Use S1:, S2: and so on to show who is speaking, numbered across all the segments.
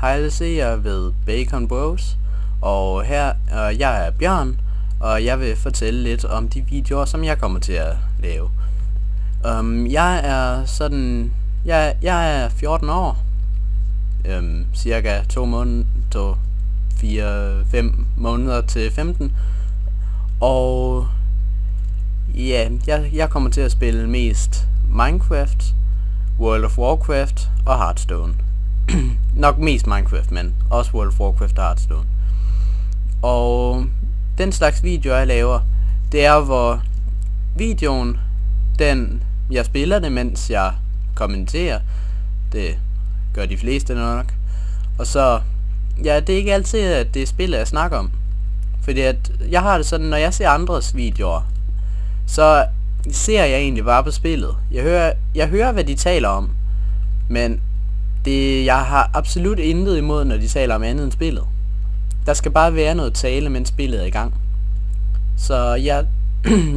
S1: Hej alle seere ved Bacon Bros, og jeg er Bjørn, og jeg vil fortælle lidt om de videoer, som jeg kommer til at lave. Jeg er 14 år, cirka 5 måneder til 15, og ja, jeg kommer til at spille mest Minecraft, World of Warcraft og Hearthstone. Nok mest Minecraft, men også World of Warcraft og Hearthstone. Og den slags videoer jeg laver, det er hvor videoen, jeg spiller det, mens jeg kommenterer. Det gør de fleste nok. Og så, ja, det er ikke altid, at det er spil, jeg snakker om. Fordi at jeg har det sådan, når jeg ser andres videoer, så ser jeg egentlig bare på spillet. Jeg hører hvad de taler om, men jeg har absolut intet imod, når de taler om andet end spillet. Der skal bare være noget tale, mens spillet er i gang. Så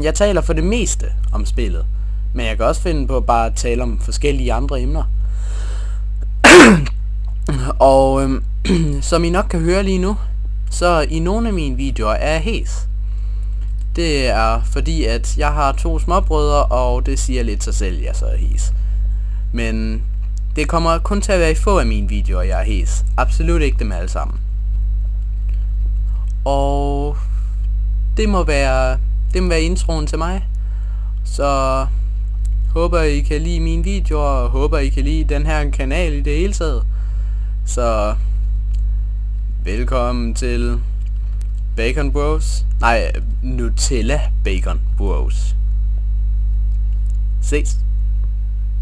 S1: jeg taler for det meste om spillet, men jeg kan også finde på bare at tale om forskellige andre emner. Og som I nok kan høre lige nu, så i nogle af mine videoer er jeg hæs. Det er fordi, at jeg har 2 småbrødre, og det siger lidt sig selv, jeg så er hæs. Men det kommer kun til at være i få af mine videoer, jeg er hæs. Absolut ikke dem alle sammen. Og det må være introen til mig. Så håber I kan lide mine videoer, og håber I kan lide den her kanal i det hele taget. Så velkommen til Bacon Bros. Nej, Nutella Bacon Bros. Ses.